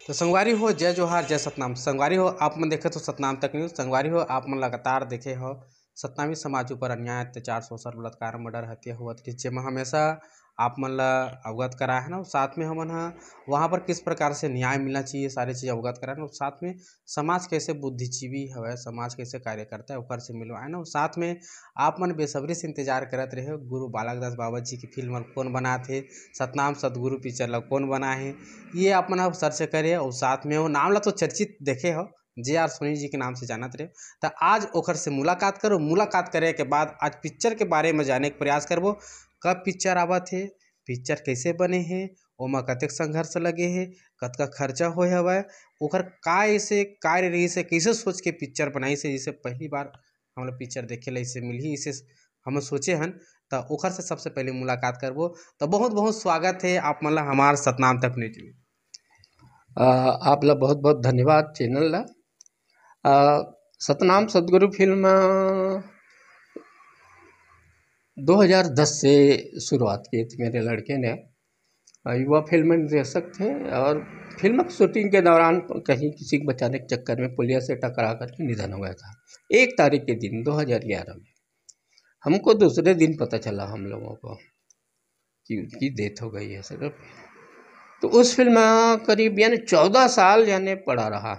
तो संगवारी हो जय जोहार जय सतनाम। संगवारी हो आप मन देखे तो सतनाम तक न्यूज़। संगवारी हो आप मन लगातार देखे हो सतनामी समाज ऊपर अन्याय अत्याचार शोषण बलात्कार मर्डर हत्या हुआ जेमा हमेशा आप मन ला अवगत कराए है ना। साथ में हमन हा वहाँ पर किस प्रकार से न्याय मिलना चाहिए सारी चीज़ अवगत कराए ना। साथ में समाज कैसे बुद्धिजीवी हवे, समाज कैसे कार्य करता है ओकर से मिलवाए ना। साथ में आप मन बेसब्री से इंतजार करत रहे गुरु बालक दास बाबा जी की फिल्म कौन बना थे, सतनाम सतगुरु पिक्चर ला कौन बना है, ये आप मन सर्च करे। और साथ में वो नाम ला तो चर्चित देखे हो जे आर सोनी जी के नाम से जानत रहे। तो आज ओखर से मुलाकात करो। मुलाकात करे के बाद आज पिक्चर के बारे में जाने के प्रयास करबो। कब पिक्चर आवत है, पिक्चर कैसे बने हैं, ओमा कतेक संघर्ष लगे है, कतका खर्चा होए हवय, ओखर का ऐसे कार्य रही से कैसे सोच के पिक्चर बनाई से। जैसे पहली बार हम लोग पिक्चर देखे ला इसे मिली इसे हम सोचे हन। तो ओखर से सबसे पहले मुलाकात करबो। तो बहुत बहुत स्वागत है आप मन ला हमार सतनाम तक न्यूज़ में। आप ला बहुत बहुत धन्यवाद चैनल ला। सतनाम सतगुरु फिल्म 2010 से शुरुआत की थी मेरे लड़के ने। युवा फिल्म निर्देशक थे और फिल्म की शूटिंग के दौरान कहीं किसी को बचाने के चक्कर में पुलिया से टकरा करके निधन हो गया था 1 तारीख के दिन 2011 में। हमको दूसरे दिन पता चला हम लोगों को कि उनकी डेथ हो गई है सर। तो उस फिल्म करीब यानी 14 साल यानी पड़ा रहा।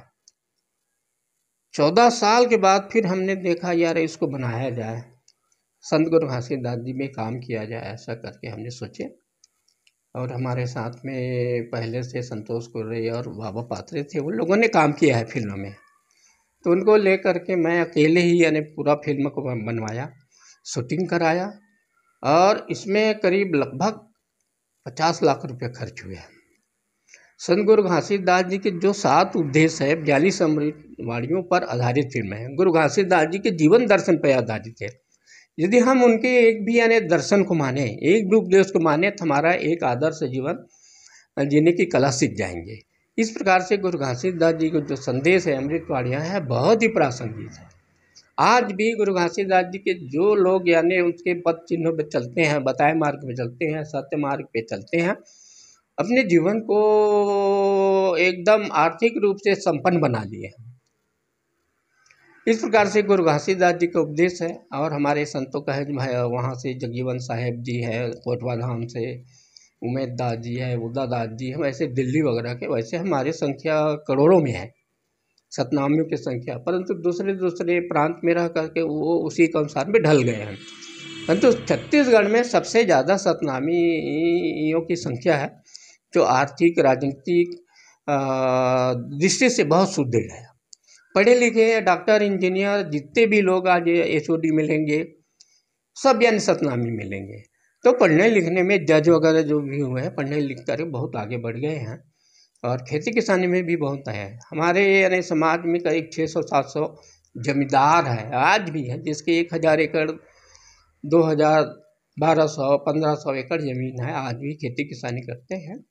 14 साल के बाद फिर हमने देखा यार इसको बनाया जाए, संत गुरु घासीदास जी में काम किया जाए, ऐसा करके हमने सोचे। और हमारे साथ में पहले से संतोष कुर्रे और बाबा पात्रे थे, उन लोगों ने काम किया है फिल्म में। तो उनको लेकर के मैं अकेले ही यानी पूरा फिल्म को बनवाया, शूटिंग कराया और इसमें करीब लगभग 50 लाख रुपए खर्च हुए। संत गुरु घासीदास जी के जो 7 उपदेश है 42 अमृतवाणियों पर आधारित फिल्म है। गुरु घासीदास जी के जीवन दर्शन पर आधारित है। यदि हम उनके एक भी यानी दर्शन को माने, एक भी उपदेश को माने तो हमारा एक आदर्श जीवन जीने की कला सीख जाएंगे। इस प्रकार से गुरु घासीदास जी को जो संदेश है अमृतवाणियाँ है बहुत ही प्रासंगिक है। आज भी गुरु घासीदास जी के जो लोग यानी उसके पद चिन्हों पर चलते हैं, बताए मार्ग पे चलते हैं, सत्य मार्ग पे चलते हैं, अपने जीवन को एकदम आर्थिक रूप से संपन्न बना लिए हैं। इस प्रकार से गुरु घासीदास जी का उपदेश है। और हमारे संतों का है वहाँ से जगजीवन साहेब जी है, कोटवा धाम से उमेद दास जी है, उदा दास जी है, वैसे दिल्ली वगैरह के वैसे हमारे संख्या करोड़ों में है सतनामियों की संख्या। परंतु दूसरे दूसरे प्रांत में रह करके वो उसी के अनुसार में ढल गए हैं। परंतु छत्तीसगढ़ में सबसे ज़्यादा सतनामियों की संख्या है जो आर्थिक राजनीतिक दृष्टि से बहुत सुदृढ़ है। पढ़े लिखे डॉक्टर इंजीनियर जितने भी लोग आज एचओडी मिलेंगे सब यानी सतनामी मिलेंगे। तो पढ़ने लिखने में जज वगैरह जो भी हुए हैं पढ़ने लिख कर बहुत आगे बढ़ गए हैं। और खेती किसानी में भी बहुत है। हमारे यानी समाज में करीब 600-700 जमींदार है आज भी है, जिसके 1000 एकड़ 2000 1200 1500 एकड़ ज़मीन है, आज भी खेती किसानी करते हैं।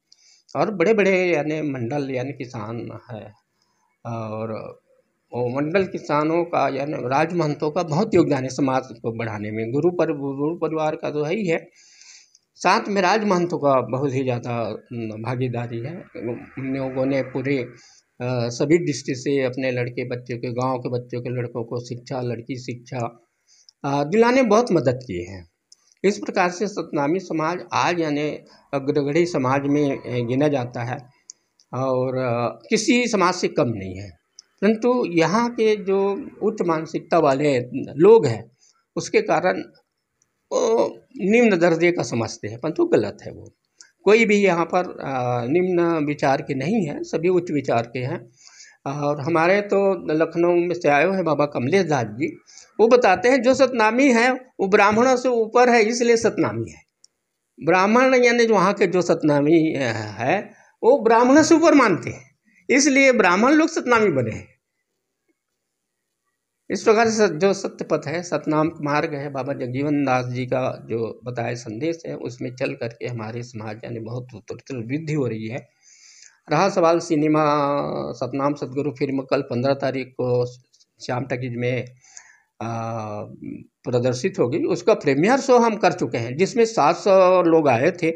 और बड़े बड़े यानी मंडल यानी किसान है। और मंडल किसानों का यानी राजमहंतों का बहुत योगदान है समाज को बढ़ाने में। गुरु परिवार का तो है ही है, साथ में राजमहंतों का बहुत ही ज़्यादा भागीदारी है। उन लोगों ने पूरे सभी दृष्टि से अपने लड़के बच्चों के, गांव के बच्चों के लड़कों को शिक्षा, लड़की शिक्षा दिलाने में बहुत मदद किए हैं। इस प्रकार से सतनामी समाज आज यानी अग्रगण्य समाज में गिना जाता है और किसी समाज से कम नहीं है। परंतु यहाँ के जो उच्च मानसिकता वाले लोग हैं उसके कारण वो निम्न दर्जे का समझते हैं, परंतु गलत है। वो कोई भी यहाँ पर निम्न विचार के नहीं है, सभी उच्च विचार के हैं। और हमारे तो लखनऊ में से आए हैं बाबा कमलेश दास जी, वो बताते हैं जो सतनामी है वो ब्राह्मणों से ऊपर है इसलिए सतनामी है। ब्राह्मण यानी जो वहाँ के जो सतनामी है वो ब्राह्मणों से ऊपर मानते हैं, इसलिए ब्राह्मण लोग सतनामी बने हैं। इस प्रकार से जो सत्य पथ है, सतनाम मार्ग है, बाबा जगजीवन दास जी का जो बताया संदेश है उसमें चल करके हमारे समाज यानी बहुत उत्तरोत्तर वृद्धि हो रही है। रहा सवाल सिनेमा, सतनाम सतगुरु फिल्म कल 15 तारीख को श्याम टकीज में प्रदर्शित होगी। उसका प्रीमियर शो हम कर चुके हैं जिसमें 700 लोग आए थे।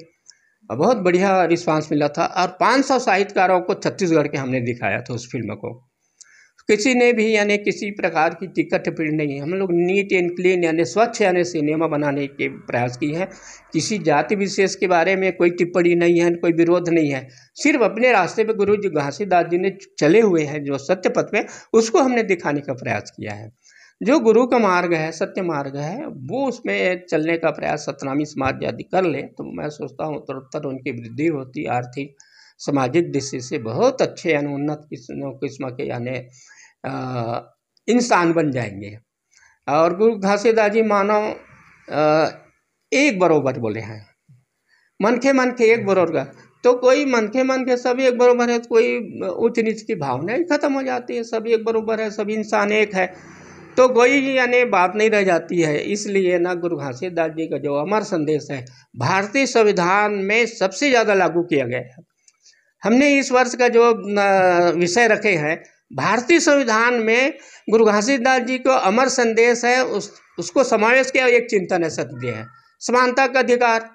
और बहुत बढ़िया रिस्पांस मिला था। और 500 साहित्यकारों को छत्तीसगढ़ के हमने दिखाया था उस फिल्म को। किसी ने भी यानी किसी प्रकार की टिक्का टिप्पणी नहीं, हम लोग नीट एंड क्लीन यानी स्वच्छ यानी सिनेमा बनाने के प्रयास की है। किसी जाति विशेष के बारे में कोई टिप्पणी नहीं है, कोई विरोध नहीं है। सिर्फ अपने रास्ते पे गुरु जी घासीदास जी ने चले हुए हैं जो सत्य पथ पे, उसको हमने दिखाने का प्रयास किया है। जो गुरु का मार्ग है, सत्य मार्ग है, वो उसमें चलने का प्रयास सतनामी समाज यदि कर ले तो मैं सोचता हूँ उत्तरोत्तर उनकी वृद्धि होती, आर्थिक सामाजिक दृष्टि से बहुत अच्छे यानी उन्नत किस्म के यानी इंसान बन जाएंगे। और गुरु घासीदास जी मानव एक बरोबर बोले हैं, मन के एक बरोबर। तो कोई मन के सभी एक बरोबर है, तो कोई उच्च नीच की भावना ही खत्म हो जाती है। सभी एक बरोबर है, सभी इंसान एक है, तो कोई यानी बात नहीं रह जाती है। इसलिए ना गुरु घासीदास जी का जो अमर संदेश है भारतीय संविधान में सबसे ज़्यादा लागू किया गया है। हमने इस वर्ष का जो विषय रखे हैं भारतीय संविधान में गुरु घासीदास जी को अमर संदेश है, उसको समावेश किया। एक चिंतन है सत्य है, समानता का अधिकार,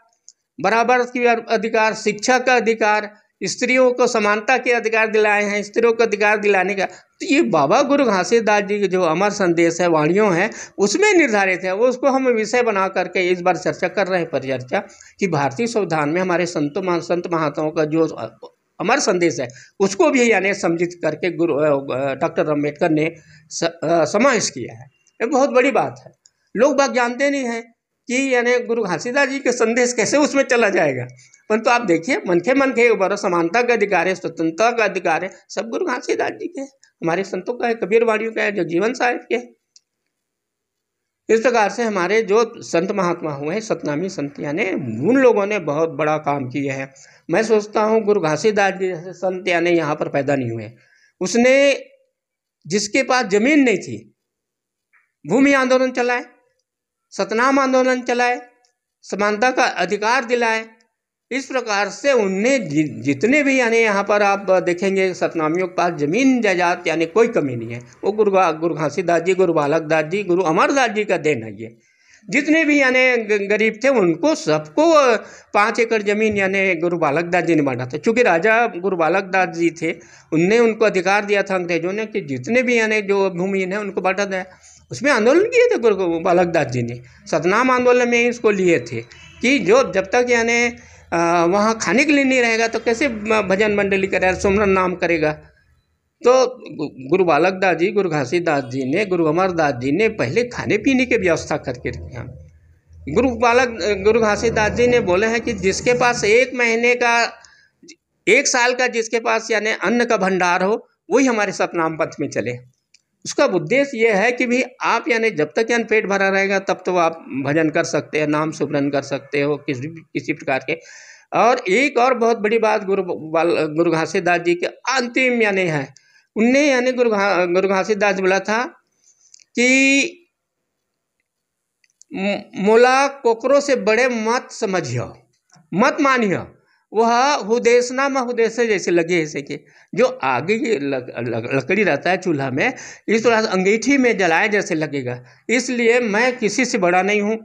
बराबर की अधिकार, शिक्षा का अधिकार, स्त्रियों को समानता के अधिकार दिलाए हैं, स्त्रियों को अधिकार दिलाने का। तो ये बाबा गुरु घासीदास जी के जो अमर संदेश है, वाणियों हैं, उसमें निर्धारित है। वो उसको हम विषय बना करके इस बार चर्चा कर रहे हैं, परिचर्चा, कि भारतीय संविधान में हमारे संत महात्माओं का जो अमर संदेश है उसको भी यानी सम्मिलित करके गुरु डॉक्टर अम्बेडकर ने समावेश किया है। ये बहुत बड़ी बात है। लोग बात जानते नहीं हैं कि यानी गुरु घासीदास जी के संदेश कैसे उसमें चला जाएगा। परंतु आप देखिए मन के ऊपर समानता का अधिकार है, स्वतंत्रता का अधिकार है, सब गुरु घासीदास जी के, हमारे संतों का है, कबीर वाणियों का है, जो जीवन साहिब के। इस प्रकार से हमारे जो संत महात्मा हुए हैं, सतनामी संत यानी उन लोगों ने बहुत बड़ा काम किया है। मैं सोचता हूँ गुरु घासीदास जी जैसे संत यानी यहाँ पर पैदा नहीं हुए। उसने जिसके पास जमीन नहीं थी, भूमि आंदोलन चलाए, सतनाम आंदोलन चलाए, समानता का अधिकार दिलाए। इस प्रकार से उनने जितने भी यानी यहाँ पर आप देखेंगे सतनामियों के पास जमीन जायदाद यानी कोई कमी नहीं है। वो गुरु घासीदास जी, गुरु बालक दास जी, गुरु अमरदास जी का देन है ये। जितने भी यानी गरीब थे उनको सबको 5 एकड़ जमीन यानी गुरु बालक दास जी ने बांटा था। चूँकि राजा गुरु बालक दास जी थे, उनने उनको अधिकार दिया था अंग्रेजों ने कि जितने भी यानी जो भूमि है उनको बांटा जाए। उसमें आंदोलन किए थे गुरु बालक दास जी ने, सतनाम आंदोलन में इसको लिए थे कि जो जब तक यानी वहाँ खाने के लिए नहीं रहेगा तो कैसे भजन मंडली करेगा, सुमरन नाम करेगा। तो गुरु बालक दास जी, गुरु घासीदास जी ने, गुरु अमरदास जी ने पहले खाने पीने की व्यवस्था करके रखी है। गुरु घासीदास जी ने बोले हैं कि जिसके पास 1 महीने का, 1 साल का जिसके पास यानी अन्न का भंडार हो, वही हमारे सतनाम पथ में चले। उसका उद्देश्य ये है कि भी आप यानी जब तक यानी पेट भरा रहेगा तब तो आप भजन कर सकते हैं, नाम सुमरन कर सकते हो किसी प्रकार के। और एक और बहुत बड़ी बात गुरु घासीदास जी के अंतिम यानी है, उनने यानी गुरु घासीदास बोला था कि मोला कोकरों से बड़े मत समझियो, मत मानियो, वह हुदेसना में हुदेसे जैसे लगे, ऐसे कि जो आगे की लकड़ी रहता है चूल्हा में, इस तरह अंगीठी में जलाए जैसे लगेगा। इसलिए मैं किसी से बड़ा नहीं हूँ,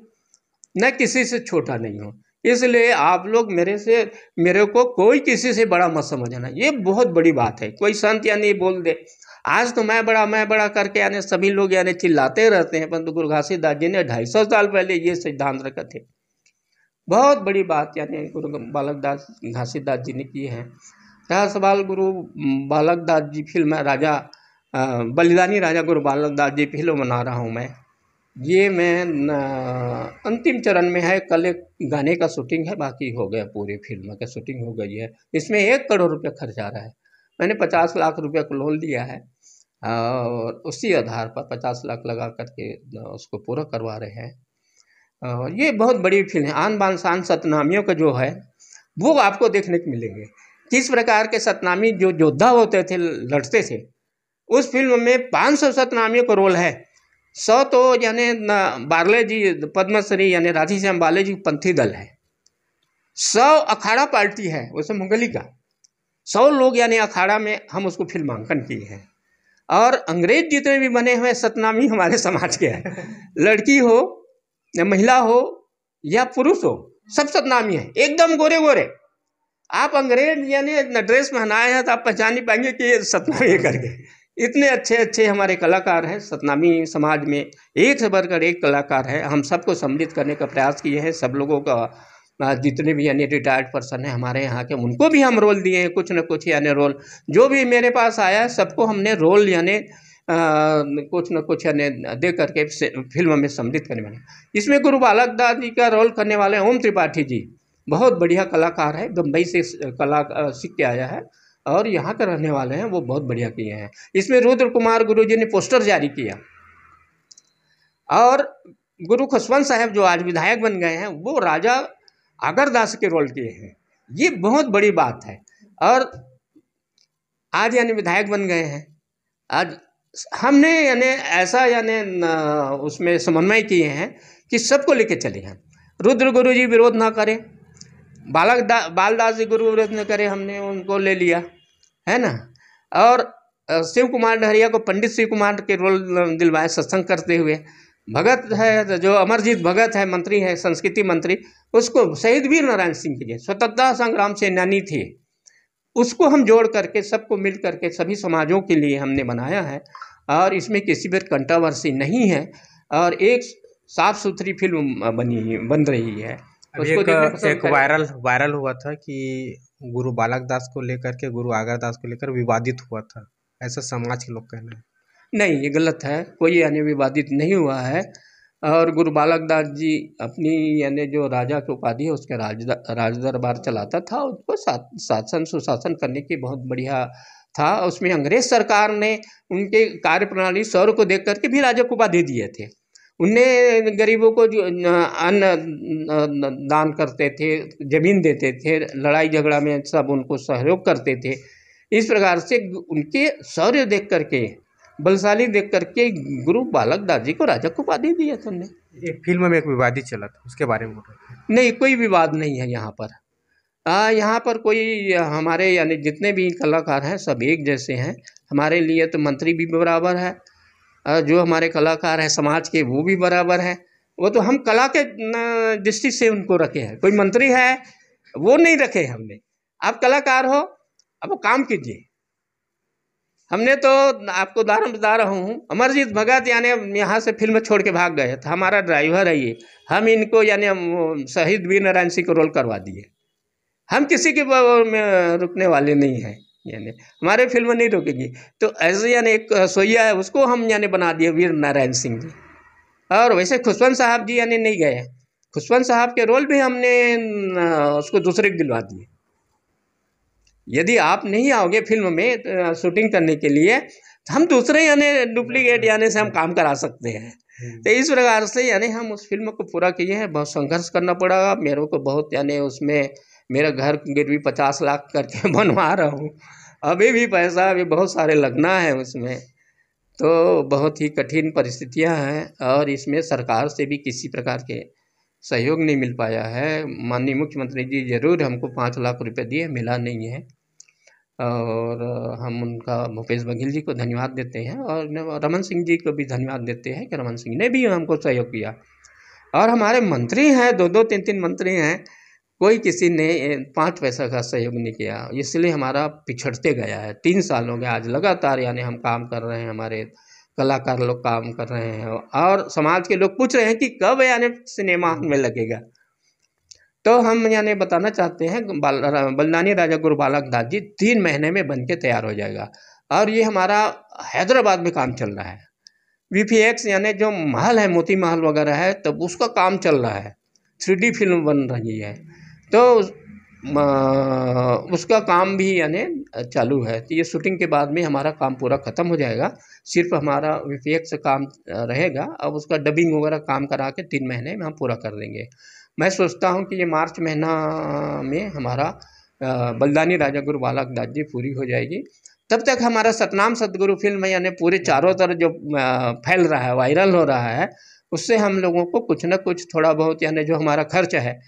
न किसी से छोटा नहीं हूँ। इसलिए आप लोग मेरे को कोई किसी से बड़ा मत समझना। ये बहुत बड़ी बात है। कोई संत यानी बोल दे आज तो मैं बड़ा करके यानी सभी लोग यानी चिल्लाते रहते हैं, परंतु गुरु घासीदास जी ने 250 साल पहले ये सिद्धांत रखे थे। बहुत बड़ी बात यानी गुरु बालक दास घासीदास जी ने की है। रहा सवाल गुरु बालक दास जी फिल्म राजा बलिदानी राजा गुरु बालक दास जी फिल्म बना रहा हूँ मैं। ये मैं अंतिम चरण में है। कल एक गाने का शूटिंग है, बाकी हो गया, पूरी फिल्म का शूटिंग हो गई है। इसमें 1 करोड़ रुपये खर्च आ रहा है। मैंने 50 लाख रुपये का लोन लिया है और उसी आधार पर 50 लाख लगा करके उसको पूरा करवा रहे हैं। और ये बहुत बड़ी फिल्म है। आन बान शान सतनामियों का जो है वो आपको देखने को मिलेंगे। किस प्रकार के सतनामी जो योद्धा होते थे, लड़ते थे। उस फिल्म में 500 सतनामियों का रोल है। 100 तो यानी बार्ले जी पद्मश्री यानी राधेश्याम बाले जी पंथी दल है। 100 अखाड़ा पार्टी है, वैसे मुंगली का 100 लोग यानी अखाड़ा में हम उसको फिल्मांकन किए हैं। और अंग्रेज जितने भी बने हुए सतनामी हमारे समाज के हैं, लड़की हो या महिला हो या पुरुष हो, सब सतनामी है। एकदम गोरे गोरे, आप अंग्रेज यानी ड्रेस पहनाए हैं तो आप पहचान नहीं पाएंगे कि ये सतनामी करके। इतने अच्छे अच्छे हमारे कलाकार हैं सतनामी समाज में, एक से बढ़कर एक कलाकार है। हम सबको सम्मिलित करने का प्रयास किए हैं, सब लोगों का जितने भी यानी रिटायर्ड पर्सन हैं हमारे यहाँ के, उनको भी हम रोल दिए हैं, कुछ न कुछ यानी रोल जो भी मेरे पास आया है सबको हमने रोल यानी कुछ न कुछ यानी दे करके फिल्म में सम्मिलित करने वाले। इसमें गुरु बालक दास जी का रोल करने वाले ओम त्रिपाठी जी बहुत बढ़िया कलाकार है, बम्बई से कला सीख के आया है और यहाँ के रहने वाले हैं, वो बहुत बढ़िया किए हैं। इसमें रुद्र कुमार गुरु जी ने पोस्टर जारी किया और गुरु खुशवंत साहब जो आज विधायक बन गए हैं वो राजा अगरदास के रोल किए हैं, ये बहुत बड़ी बात है। और आज यानी विधायक बन गए हैं। आज हमने यानी ऐसा यानी उसमें समन्वय किए हैं कि सबको लेके चले हैं। रुद्र गुरु जी विरोध ना करें, बालदास जी गुरु विरोध न करें, हमने उनको ले लिया है ना। और शिव कुमार डहरिया को पंडित शिव कुमार के रोल दिलवाए सत्संग करते हुए। भगत है जो अमरजीत भगत है, मंत्री है, संस्कृति मंत्री, उसको शहीद वीर नारायण सिंह के लिए स्वतंत्रता संग्राम सेनानी थे, उसको हम जोड़ करके सबको मिल करके सभी समाजों के लिए हमने बनाया है। और इसमें किसी भी कंट्रोवर्सी नहीं है और एक साफ सुथरी फिल्म बन रही है। एक वायरल हुआ था कि गुरु बालक दास को लेकर के गुरु अगरदास को लेकर विवादित हुआ था, ऐसा समाज के लोग कहना है। नहीं, ये गलत है, कोई यानी विवादित नहीं हुआ है। और गुरु बालक दास जी अपनी यानी जो राजा की उपाधि है उसके राज दरबार चलाता था, उसको शासन सुशासन करने की बहुत बढ़िया था। उसमें अंग्रेज सरकार ने उनके कार्यप्रणाली सौर को देख करके भी राजा को उपाधि दिए थे। उन्हें गरीबों को जो अन्न दान करते थे, जमीन देते थे, लड़ाई झगड़ा में सब उनको सहयोग करते थे। इस प्रकार से उनके शौर्य देख करके, बलशाली देख करके गुरु बालक दास जी को राजा को उपाधि दिया था हमने। एक फिल्म में एक विवादित चला था, उसके बारे में बोलो। नहीं, कोई विवाद नहीं है यहाँ पर। यहाँ पर कोई हमारे यानी जितने भी कलाकार हैं सब एक जैसे हैं। हमारे लिए तो मंत्री भी बराबर है, जो हमारे कलाकार हैं समाज के वो भी बराबर हैं। वो तो हम कला के दृष्टि से उनको रखे हैं, कोई मंत्री है वो नहीं रखे हमने। आप कलाकार हो, अब काम कीजिए। हमने तो आपको उदाहरण बता रहा हूँ, अमरजीत भगत यानी यहाँ से फिल्म छोड़ के भाग गए था, हमारा ड्राइवर है ये, हम इनको यानी शहीद वीर नारायण सिंह को रोल करवा दिए। हम किसी के रुकने वाले नहीं हैं, यानी हमारे फिल्म नहीं रुकेगी। तो ऐसे यानी एक सोइया है उसको हम यानी बना दिए वीर नारायण सिंह जी। और वैसे खुशवंत साहब जी यानी नहीं गए, खुशवंत साहब के रोल भी हमने उसको दूसरे को दिलवा दिए। यदि आप नहीं आओगे फिल्म में शूटिंग करने के लिए तो हम दूसरे यानी डुप्लीकेट यानी से हम काम करा सकते हैं। तो इस प्रकार से यानी हम उस फिल्म को पूरा किए हैं। बहुत संघर्ष करना पड़ा मेरे को, बहुत यानी उसमें मेरा घर गिरवी 50 लाख करके बनवा रहा हूँ, अभी भी पैसा अभी बहुत सारे लगना है उसमें। तो बहुत ही कठिन परिस्थितियाँ हैं और इसमें सरकार से भी किसी प्रकार के सहयोग नहीं मिल पाया है। माननीय मुख्यमंत्री जी जरूर हमको 5 लाख रुपए दिए, मिला नहीं है। और हम उनका भूपेश बघेल जी को धन्यवाद देते हैं और रमन सिंह जी को भी धन्यवाद देते हैं कि रमन सिंह ने भी हमको सहयोग किया। और हमारे मंत्री हैं, 2-2, 3-3 मंत्री हैं, कोई किसी ने 5 पैसा का सहयोग नहीं किया, इसलिए हमारा पिछड़ते गया है। 3 साल हो गए आज लगातार यानी हम काम कर रहे हैं, हमारे कलाकार लोग काम कर रहे हैं और समाज के लोग पूछ रहे हैं कि कब यानी सिनेमा में लगेगा। तो हम यानी बताना चाहते हैं बलिदानी राजा गुरु बालक दास जी 3 महीने में बन के तैयार हो जाएगा। और ये हमारा हैदराबाद में काम चल रहा है, VFX यानी जो महल है, मोती महल वगैरह है, तब उसका काम चल रहा है, 3D फिल्म बन रही है, तो उसका काम भी यानी चालू है। तो ये शूटिंग के बाद में हमारा काम पूरा ख़त्म हो जाएगा, सिर्फ हमारा VFX काम रहेगा। अब उसका डबिंग वगैरह काम करा के 3 महीने में हम पूरा कर देंगे। मैं सोचता हूँ कि ये मार्च महीना में हमारा बलिदानी राजा गुरु बालक दास जी पूरी हो जाएगी। तब तक हमारा सतनाम सतगुरु फिल्म यानी पूरे चारों तरफ जो फैल रहा है, वायरल हो रहा है, उससे हम लोगों को कुछ न कुछ थोड़ा बहुत यानी जो हमारा खर्च है,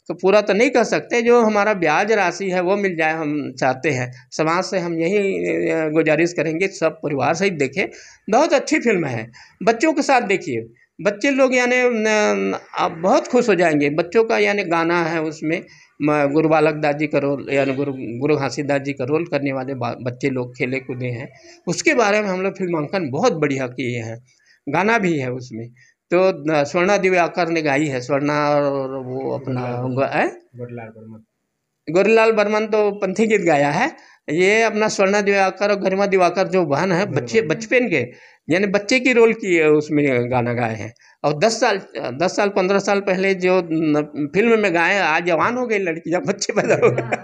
तो पूरा तो नहीं कर सकते, जो हमारा ब्याज राशि है वो मिल जाए हम चाहते हैं। समाज से हम यही गुजारिश करेंगे सब परिवार सहित देखें, बहुत अच्छी फिल्म है, बच्चों के साथ देखिए, बच्चे लोग यानी आप बहुत खुश हो जाएंगे। बच्चों का यानी गाना है उसमें, गुरु बालक दास जी का रोल यानी गुरु घासीदास जी का रोल करने वाले बच्चे लोग खेले कूदे हैं। उसके बारे में हम लोग फिल्मांकन बहुत बढ़िया किए हैं, गाना भी है उसमें। तो स्वर्णा दिव्याकर ने गाई है, स्वर्णा और वो अपना गोरीलाल बर्मन तो पंथी गीत गाया है। ये अपना स्वर्णा दिवाकर और गरिमा दिवाकर जो बहन है, बचपन के यानी बच्चे की रोल की उसमें गाना गाए हैं। और 10 साल 15 साल पहले जो फिल्म में गाए, आज जवान हो गई लड़की, जब बच्चे पैदा हो गए।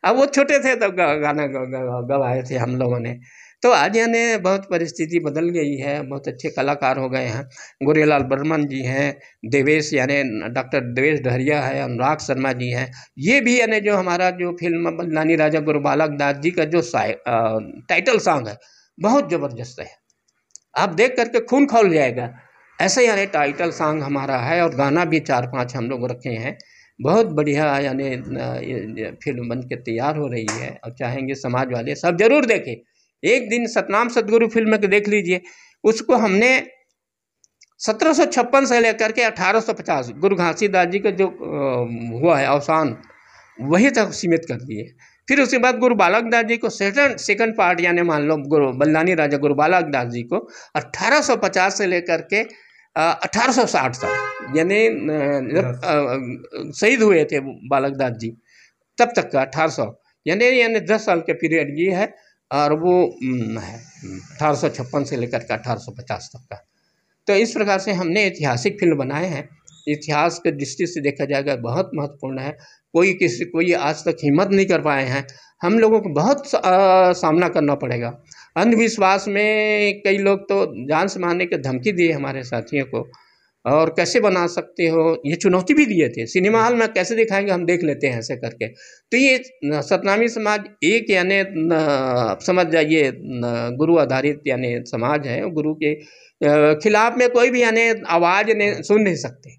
अब वो छोटे थे तब गाना गवाए थे हम लोगों ने। तो आज यानी बहुत परिस्थिति बदल गई है, बहुत अच्छे कलाकार हो गए हैं। गोरेलाल बर्मन जी हैं, देवेश यानी डॉक्टर देवेश डहरिया है, अनुराग शर्मा जी हैं। ये भी यानी जो हमारा जो फिल्म बल्लानी राजा गुरु बालक दास जी का जो टाइटल सॉन्ग है, बहुत ज़बरदस्त है, आप देख करके खून खौल जाएगा। ऐसे यानी टाइटल सॉन्ग हमारा है, और गाना भी 4-5 हम लोग रखे हैं। बहुत बढ़िया यानी फिल्म बन के तैयार हो रही है, और चाहेंगे समाज वाले सब जरूर देखें। एक दिन सतनाम सदगुरु फिल्म के देख लीजिए, उसको हमने 1756 से लेकर के 1850 गुरु घासीदास जी का जो हुआ है अवसान, वही तक सीमित कर दिए। फिर उसके बाद गुरु बालक दास जी को सेकंड पार्ट यानी मान लो गुरु बल्लानी राजा गुरु बालक दास जी को 1850 से लेकर के 1860 तक, यानी शहीद हुए थे बालक दास जी, तब तक का 1800 यानी 10 साल के पीरियड ये है। और वो है 1856 से लेकर के 1850 तक का। तो इस प्रकार से हमने ऐतिहासिक फिल्म बनाए हैं। इतिहास के दृष्टि से देखा जाएगा बहुत महत्वपूर्ण है। कोई आज तक हिम्मत नहीं कर पाए हैं। हम लोगों को बहुत सामना करना पड़ेगा। अंधविश्वास में कई लोग तो जान से मारने की धमकी दिए हमारे साथियों को, और कैसे बना सकते हो, ये चुनौती भी दिए थे। सिनेमा हॉल में कैसे दिखाएंगे, हम देख लेते हैं ऐसे करके। तो ये सतनामी समाज एक यानी समझ जाइए गुरु आधारित यानी समाज है। गुरु के खिलाफ में कोई भी यानी आवाज नहीं सुन नहीं सकते,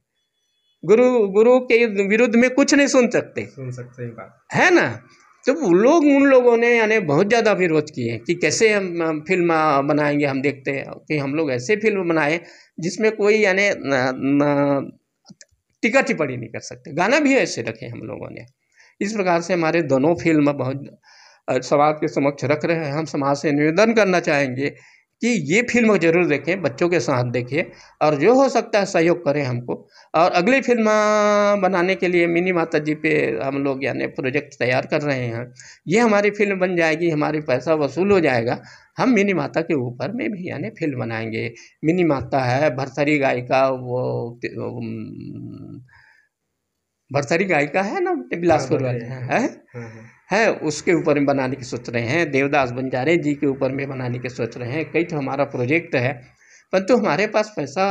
गुरु के विरुद्ध में कुछ नहीं सुन सकते है ना। तो उन लोगों ने यानी बहुत ज़्यादा विरोध किए कि कैसे हम फिल्म बनाएंगे। हम देखते हैं कि हम लोग ऐसे फिल्म बनाए जिसमें कोई यानी टीका टिप्पणी नहीं कर सकते। गाना भी ऐसे रखे हम लोगों ने। इस प्रकार से हमारे दोनों फिल्म बहुत समाज के समक्ष रख रहे हैं। हम समाज से निवेदन करना चाहेंगे कि ये फिल्म जरूर देखें, बच्चों के साथ देखें, और जो हो सकता है सहयोग करें हमको। और अगली फिल्म बनाने के लिए मिनी माता जी पे हम लोग यानी प्रोजेक्ट तैयार कर रहे हैं। ये हमारी फिल्म बन जाएगी, हमारी पैसा वसूल हो जाएगा, हम मिनी माता के ऊपर में भी यानी फिल्म बनाएंगे। मिनी माता है, भरथरी गायिका, वो भरथरी गायिका है ना बिलासपुर वाले है, उसके ऊपर में बनाने की सोच रहे हैं। देवदास बंजारे जी के ऊपर में बनाने की सोच रहे हैं। कई तो हमारा प्रोजेक्ट है, परंतु हमारे पास पैसा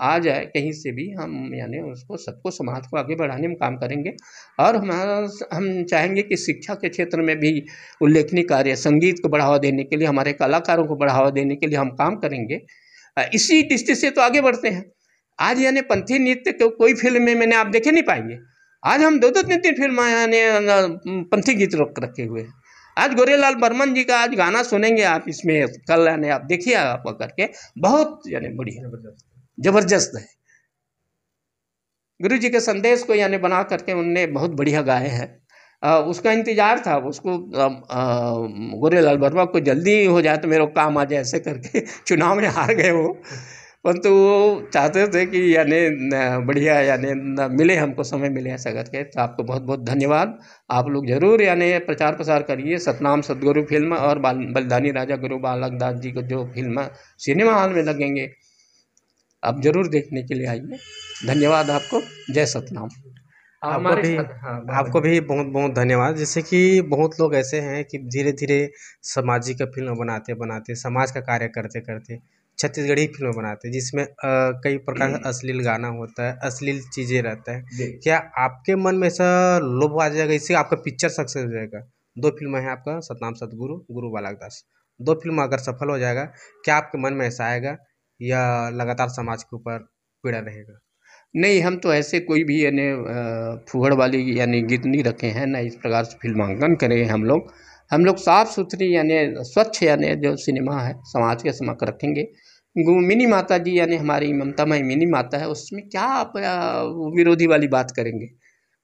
आ जाए कहीं से भी, हम यानी उसको सबको समाज को आगे बढ़ाने में काम करेंगे। और हम चाहेंगे कि शिक्षा के क्षेत्र में भी उल्लेखनीय कार्य, संगीत को बढ़ावा देने के लिए, हमारे कलाकारों को बढ़ावा देने के लिए हम काम करेंगे। इसी दृष्टि से तो आगे बढ़ते हैं। आज यानी पंथी नृत्य को कोई फिल्म में मैंने आप देखे नहीं पाएंगे। आज हम 2-3 फिल्म यानी पंथी गीत रखे हुए हैं। आज गोरेलाल बर्मन जी का आज गाना सुनेंगे आप इसमें कल, यानी आप देखिए आप करके, बहुत यानी बढ़िया जबरदस्त है। गुरु जी के संदेश को यानी बना करके उनने बहुत बढ़िया गाए हैं। उसका इंतजार था, उसको गोरेलाल बर्मा को जल्दी हो जाए तो मेरे काम आ जाए ऐसे करके। चुनाव में हार गए वो, परंतु वो चाहते थे कि यानी बढ़िया यानी मिले, हमको समय मिले ऐसा करके। तो आपको बहुत बहुत धन्यवाद। आप लोग जरूर यानी प्रचार प्रसार करिए सतनाम सदगुरु फिल्म और बलिदानी राजा गुरु बालक दास जी को जो फिल्म सिनेमा हॉल में लगेंगे, आप जरूर देखने के लिए आइए। धन्यवाद आपको। जय सतनाम। आपको भी बहुत बहुत धन्यवाद। जैसे कि बहुत लोग ऐसे हैं कि धीरे धीरे सामाजिक फिल्म बनाते बनाते, समाज का कार्य करते करते छत्तीसगढ़ी फिल्म बनाते हैं, जिसमें कई प्रकार का अश्लील गाना होता है, अश्लील चीज़ें रहता है। क्या आपके मन में ऐसा लोभ आ जाएगा, इससे आपका पिक्चर सक्सेस हो जाएगा? 2 फिल्म है आपका, सतनाम सदगुरु, गुरु बालक दास, 2 फिल्म अगर सफल हो जाएगा, क्या आपके मन में ऐसा आएगा या लगातार समाज के ऊपर पीड़ा रहेगा? नहीं, हम तो ऐसे कोई भी यानी फूहड़ वाली यानी गीत नहीं रखे हैं, ना इस प्रकार से फिल्मांकन करे हम लोग साफ सुथरी यानी स्वच्छ यानी जो सिनेमा है समाज के समक्ष रखेंगे। मिनी माता जी यानी हमारी ममतामयी मिनी माता है, उसमें क्या आप विरोधी वाली बात करेंगे?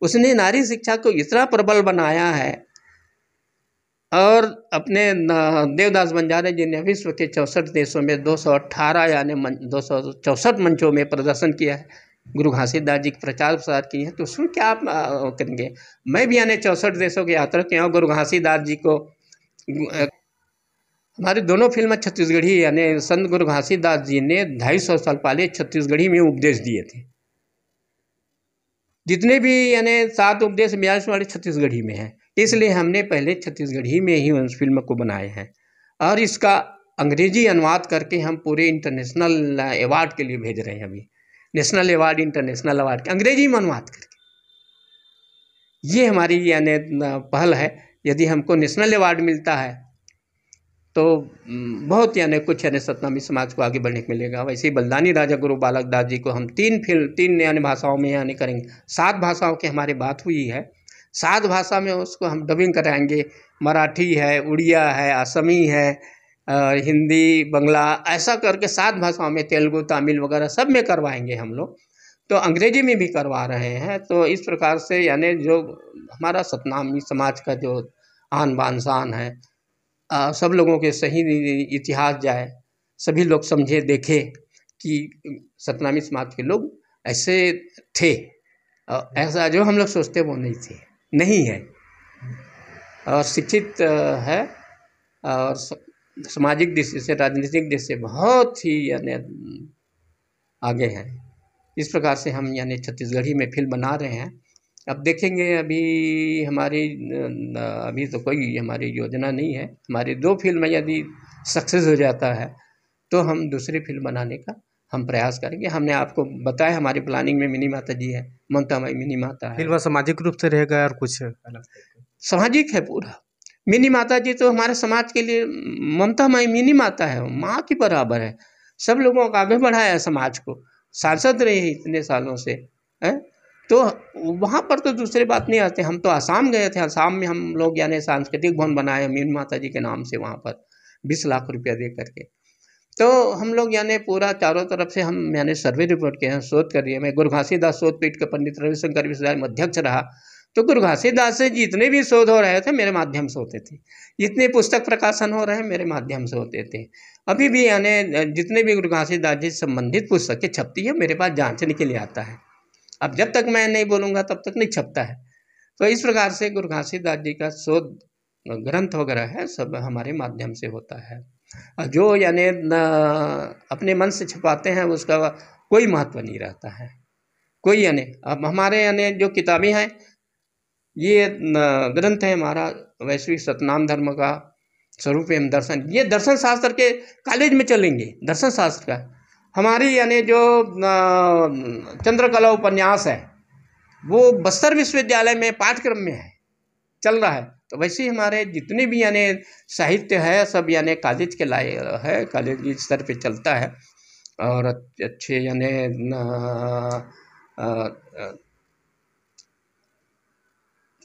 उसने नारी शिक्षा को इतना प्रबल बनाया है। और अपने देवदास बंजारे जी ने विश्व के 64 देशों में 218 यानी 264 मंचों में प्रदर्शन किया है। गुरु घासीदास जी प्रचार प्रसार किए हैं, तो उसमें क्या आप करेंगे। मैं भी यानी 64 देशों की यात्रा किया हूँ। गुरु घासीदास जी को हमारी दोनों फिल्म छत्तीसगढ़ी, यानी संत गुरु घासीदास जी ने 250 साल पहले छत्तीसगढ़ी में उपदेश दिए थे। जितने भी यानी 7 उपदेश बयालीस वाले छत्तीसगढ़ी में हैं, इसलिए हमने पहले छत्तीसगढ़ी में ही उस फिल्म को बनाए हैं। और इसका अंग्रेजी अनुवाद करके हम पूरे इंटरनेशनल अवार्ड के लिए भेज रहे हैं। अभी नेशनल अवार्ड, इंटरनेशनल अवार्ड के अंग्रेजी में अनुवाद करके, ये हमारी यानी पहल है। यदि हमको नेशनल अवार्ड मिलता है तो बहुत यानी कुछ यानी सतनामी समाज को आगे बढ़ने को मिलेगा। वैसे ही बलिदानी राजा गुरु बालक दास जी को हम 3 यानी भाषाओं में यानी करेंगे। 7 भाषाओं की हमारी बात हुई है, 7 भाषा में उसको हम डबिंग कराएंगे। मराठी है, उड़िया है, असमी है, हिंदी, बंगला, ऐसा करके 7 भाषाओं में, तेलुगु, तमिल वगैरह सब में करवाएंगे हम लोग। तो अंग्रेजी में भी करवा रहे हैं। तो इस प्रकार से यानी जो हमारा सतनामी समाज का जो आन बान शान है, सब लोगों के सही इतिहास जाए, सभी लोग समझे देखे कि सतनामी समाज के लोग ऐसे थे। ऐसा जो हम लोग सोचते वो नहीं थे, नहीं है। और शिक्षित है और सामाजिक दृष्टि से, राजनीतिक दृष्टि से बहुत ही यानी आगे हैं। इस प्रकार से हम यानी छत्तीसगढ़ी में फिल्म बना रहे हैं। अब देखेंगे, अभी तो कोई हमारी योजना नहीं है। हमारी 2 फिल्म यदि सक्सेस हो जाता है तो हम दूसरी फिल्म बनाने का हम प्रयास करेंगे। हमने आपको बताया हमारी प्लानिंग में मिनी माता जी है, ममता माई मिनी माता है। फिल्म सामाजिक रूप से रहेगा और कुछ अलग? सामाजिक है पूरा। मिनी माता जी तो हमारे समाज के लिए, ममता माई मिनी माता है, माँ के बराबर है। सब लोगों को आगे बढ़ाया है, समाज को। सांसद रहे हैं इतने सालों से, है। तो वहाँ पर तो दूसरी बात नहीं आते। हम तो आसाम गए थे, आसाम में हम लोग यानी सांस्कृतिक भवन बनाए मीन माता जी के नाम से, वहाँ पर 20 लाख रुपया दे करके। तो हम लोग यानी पूरा चारों तरफ से हम यानी सर्वे रिपोर्ट किए हैं, शोध कर दिए। मैं गुरु घासीदास शोध पीठ के पंडित रविशंकर विश्वविद्यालय में अध्यक्ष रहा। तो गुरु घासीदास से जितने भी शोध हो रहे थे मेरे माध्यम से होते थे, जितने पुस्तक प्रकाशन हो रहे हैं मेरे माध्यम से होते थे। अभी भी यानी जितने भी गुरु घासीदास जी से संबंधित पुस्तकें छपती है, मेरे पास जांचने के लिए आता है। अब जब तक मैं नहीं बोलूँगा तब तक नहीं छपता है। तो इस प्रकार से गुरु घासीदास जी का शोध ग्रंथ वगैरह है, सब हमारे माध्यम से होता है। जो यानी अपने मन से छपाते हैं उसका कोई महत्व नहीं रहता है, कोई यानी। अब हमारे यानी जो किताबें हैं, ये ग्रंथ है हमारा वैश्विक सतनाम धर्म का स्वरूप एवं दर्शन। ये दर्शन शास्त्र के कॉलेज में चलेंगे, दर्शन शास्त्र का। हमारी यानी जो चंद्रकला उपन्यास है वो बस्तर विश्वविद्यालय में पाठ्यक्रम में है, चल रहा है। तो वैसे ही हमारे जितने भी यानी साहित्य है सब यानी कॉलेज के लायक है, कॉलेज स्तर पे चलता है। और अच्छे यानी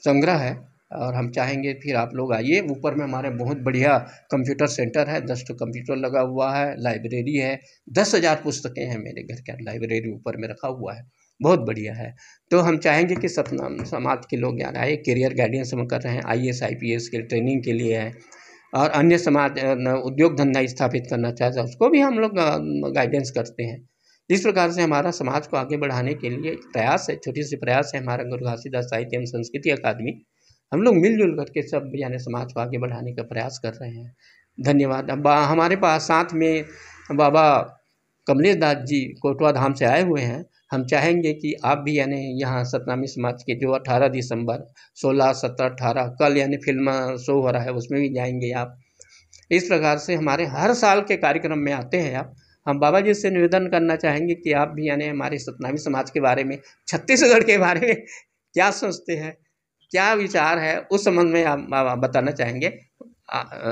संग्रह है। और हम चाहेंगे फिर आप लोग आइए। ऊपर में हमारे बहुत बढ़िया कंप्यूटर सेंटर है, 10 तो कंप्यूटर लगा हुआ है, लाइब्रेरी है, 10,000 पुस्तकें हैं मेरे घर के लाइब्रेरी ऊपर में रखा हुआ है, बहुत बढ़िया है। तो हम चाहेंगे कि सतनाम समाज के लोग यहाँ आए। करियर गाइडेंस हम कर रहे हैं, IAS IPS के ट्रेनिंग के लिए है। और अन्य समाज उद्योग धंधा स्थापित करना चाहता है उसको भी हम लोग गाइडेंस करते हैं। इस प्रकार से हमारा समाज को आगे बढ़ाने के लिए प्रयास है, छोटी सी प्रयास है हमारा गुरु घासीदास साहित्य एवं संस्कृति अकादमी। हम लोग मिलजुल करके सब यानी समाज को आगे बढ़ाने का प्रयास कर रहे हैं। धन्यवाद। अब हमारे पास साथ में बाबा कमलेश दास जी कोटवा धाम से आए हुए हैं। हम चाहेंगे कि आप भी यानी यहाँ सतनामी समाज के जो 18 दिसंबर 16, 17, 18 कल यानी फिल्म शो हो रहा है उसमें भी जाएंगे आप। इस प्रकार से हमारे हर साल के कार्यक्रम में आते हैं आप। हम बाबा जी से निवेदन करना चाहेंगे कि आप भी यानी हमारे सतनामी समाज के बारे में, छत्तीसगढ़ के बारे में क्या सोचते हैं, क्या विचार है, उस संबंध में आप बताना चाहेंगे।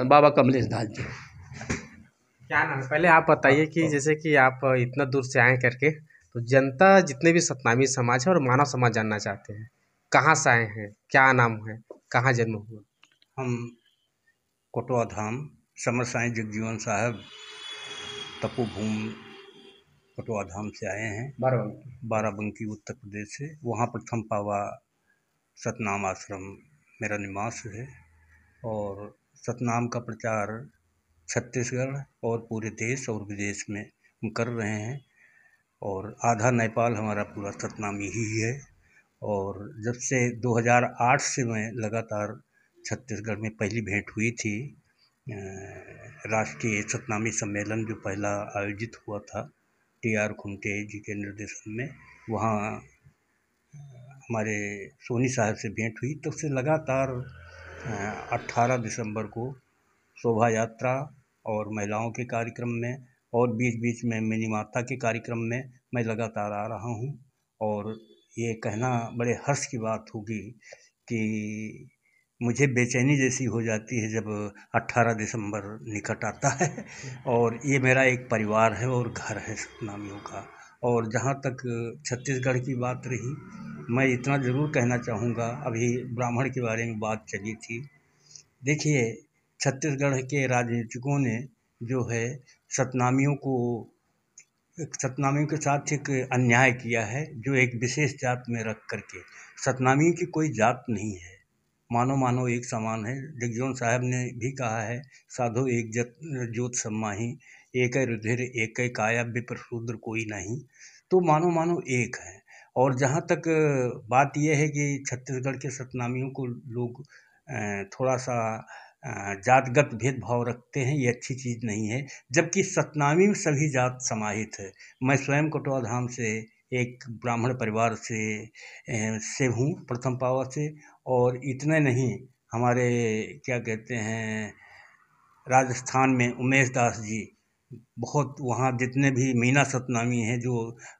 बाबा कमलेश दास जी। क्या नाम है? पहले आप बताइए कि जैसे कि आप इतना दूर से आए करके, तो जनता जितने भी सतनामी समाज है और मानव समाज जानना चाहते हैं, कहाँ से आए हैं, क्या नाम है, कहाँ जन्म हुआ? हम कोटवा धाम समर साईं जगजीवन साहब तपोभूमि कोटवा धाम से आए हैं, बाराबंकी उत्तर प्रदेश से। वहाँ प्रथम पावा सतनाम आश्रम मेरा निवास है और सतनाम का प्रचार छत्तीसगढ़ और पूरे देश और विदेश में हम कर रहे हैं और आधा नेपाल हमारा पूरा सतनामी ही है। और जब से 2008 से मैं लगातार छत्तीसगढ़ में पहली भेंट हुई थी, राष्ट्रीय सतनामी सम्मेलन जो पहला आयोजित हुआ था TR खुंटे जी के निर्देशन में, वहाँ हमारे सोनी साहब से भेंट हुई। तब से लगातार 18 दिसंबर को शोभा यात्रा और महिलाओं के कार्यक्रम में और बीच बीच में मिनी माता के कार्यक्रम में मैं लगातार आ रहा हूँ। और ये कहना बड़े हर्ष की बात होगी कि मुझे बेचैनी जैसी हो जाती है जब 18 दिसंबर निकट आता है और ये मेरा एक परिवार है और घर है सतनामियों का। और जहाँ तक छत्तीसगढ़ की बात रही, मैं इतना ज़रूर कहना चाहूँगा, अभी ब्राह्मण के बारे में बात चली थी। देखिए, छत्तीसगढ़ के राजनीतिकों ने जो है सतनामियों के साथ एक अन्याय किया है, जो एक विशेष जात में रख करके। सतनामियों की कोई जात नहीं है, मानो एक समान है। जगजीवन साहब ने भी कहा है, साधो एक जोत समाही, एक रुधिर एक काया विप्र शूद्र कोई नहीं। तो मानो एक है। और जहाँ तक बात यह है कि छत्तीसगढ़ के सतनामियों को लोग थोड़ा सा जातगत भेदभाव रखते हैं, ये अच्छी चीज़ नहीं है, जबकि सतनामी में सभी जात समाहित है। मैं स्वयं कटुआ धाम से एक ब्राह्मण परिवार से हूँ, प्रथम पावर से। और इतने नहीं, हमारे क्या कहते हैं, राजस्थान में उमेश दास जी, बहुत वहाँ जितने भी मीना सतनामी हैं जो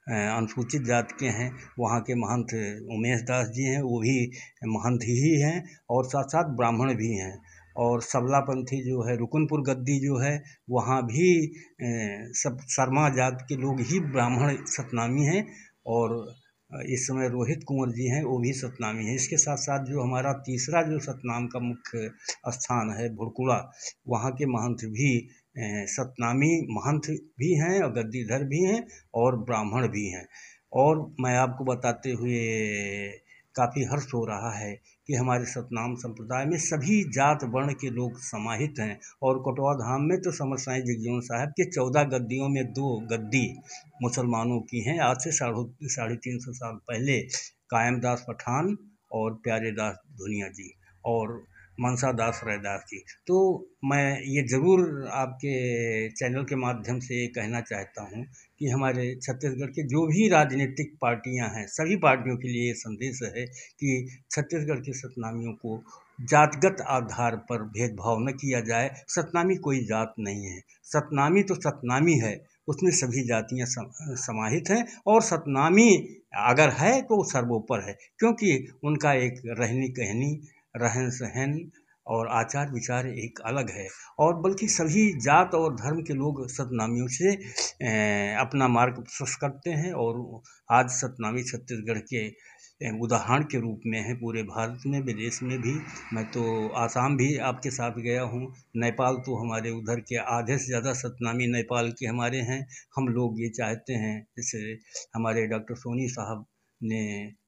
अनुसूचित जात के हैं, वहाँ के महंत उमेश दास जी हैं, वो भी महंत ही हैं और साथ साथ ब्राह्मण भी हैं। और सबलापंथी जो है, रुकुनपुर गद्दी जो है, वहाँ भी सब शर्मा जात के लोग ही ब्राह्मण सतनामी हैं। और इस समय रोहित कुंवर जी हैं, वो भी सतनामी हैं। इसके साथ साथ जो हमारा तीसरा जो सतनाम का मुख्य स्थान है भुड़कुड़ा, वहाँ के महंत भी सतनामी महंत भी हैं और गद्दीधर भी हैं और ब्राह्मण भी हैं। और मैं आपको बताते हुए काफ़ी हर्ष हो रहा है कि हमारे सतनाम संप्रदाय में सभी जात वर्ण के लोग समाहित हैं। और कटुआ धाम में तो समर साईं जगजीवन साहब के 14 गद्दियों में 2 गद्दी मुसलमानों की हैं, आज से 350 साल पहले कायमदास पठान और प्यारेदास धुनिया जी और मनसा दास रैदास जी। तो मैं ये ज़रूर आपके चैनल के माध्यम से कहना चाहता हूँ कि हमारे छत्तीसगढ़ के जो भी राजनीतिक पार्टियां हैं, सभी पार्टियों के लिए ये संदेश है कि छत्तीसगढ़ के सतनामियों को जातगत आधार पर भेदभाव न किया जाए। सतनामी कोई जात नहीं है, सतनामी तो सतनामी है, उसमें सभी जातियां समाहित हैं। और सतनामी अगर है तो सर्वोपर है, क्योंकि उनका एक रहनी कहनी, रहन सहन और आचार विचार एक अलग है। और बल्कि सभी जात और धर्म के लोग सतनामियों से अपना मार्ग प्रशस्त करते हैं। और आज सतनामी छत्तीसगढ़ के उदाहरण के रूप में है पूरे भारत में, विदेश में भी। मैं तो आसाम भी आपके साथ गया हूँ, नेपाल तो हमारे उधर के आधे से ज़्यादा सतनामी नेपाल के हमारे हैं। हम लोग ये चाहते हैं, जैसे हमारे डॉक्टर सोनी साहब ने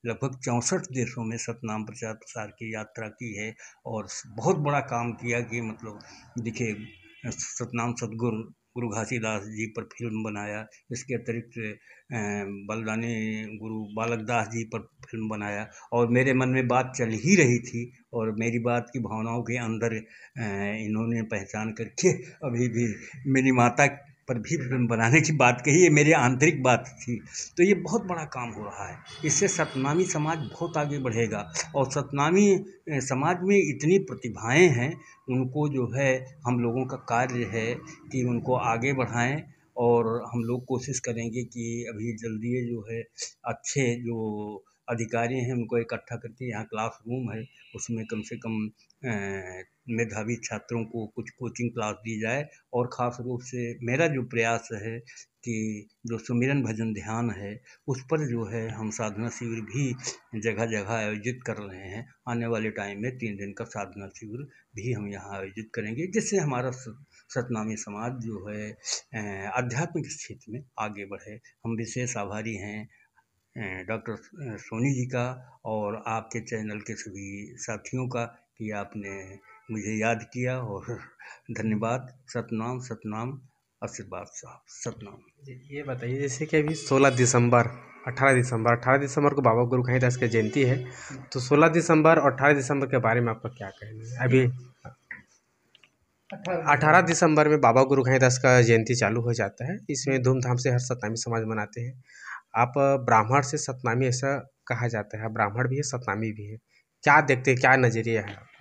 लगभग 64 देशों में सतनाम प्रचार प्रसार की यात्रा की है और बहुत बड़ा काम किया कि मतलब देखिए, सतनाम सदगुरु गुरु घासीदास जी पर फिल्म बनाया। इसके अतिरिक्त बलदानी गुरु बालक दास जी पर फिल्म बनाया। और मेरे मन में बात चल ही रही थी और मेरी बात की भावनाओं के अंदर इन्होंने पहचान करके अभी भी मिनी माता पर भी फिल्म बनाने की बात कही, ये मेरी आंतरिक बात थी। तो ये बहुत बड़ा काम हो रहा है, इससे सतनामी समाज बहुत आगे बढ़ेगा। और सतनामी समाज में इतनी प्रतिभाएं हैं, उनको जो है हम लोगों का कार्य है कि उनको आगे बढ़ाएं। और हम लोग कोशिश करेंगे कि अभी जल्दी जो है अच्छे जो अधिकारी हैं उनको इकट्ठा करके, यहाँ क्लासरूम है उसमें कम से कम मेधावी छात्रों को कुछ कोचिंग क्लास दी जाए। और ख़ास रूप से मेरा जो प्रयास है कि जो सुमिरन भजन ध्यान है उस पर जो है हम साधना शिविर भी जगह जगह आयोजित कर रहे हैं। आने वाले टाइम में 3 दिन का साधना शिविर भी हम यहाँ आयोजित करेंगे, जिससे हमारा सतनामी समाज जो है आध्यात्मिक क्षेत्र में आगे बढ़े। हम विशेष आभारी हैं डॉक्टर सोनी जी का और आपके चैनल के सभी साथियों का कि आपने मुझे याद किया, और धन्यवाद। सतनाम सतनाम, आशीर्वाद साहब, सतनाम। ये बताइए जैसे कि अभी 18 दिसंबर को बाबा गुरु घासीदास की जयंती है, तो 16 दिसंबर और 18 दिसंबर के बारे में आपका क्या कहना है? अभी 18 दिसंबर में बाबा गुरु घासीदास का जयंती चालू हो जाता है। इसमें धूमधाम से हर सतनामी समाज मनाते हैं। आप ब्राह्मण से सतनामी ऐसा कहा जाता है, ब्राह्मण भी है सतनामी भी है, क्या देखते हैं, क्या नज़रिया है?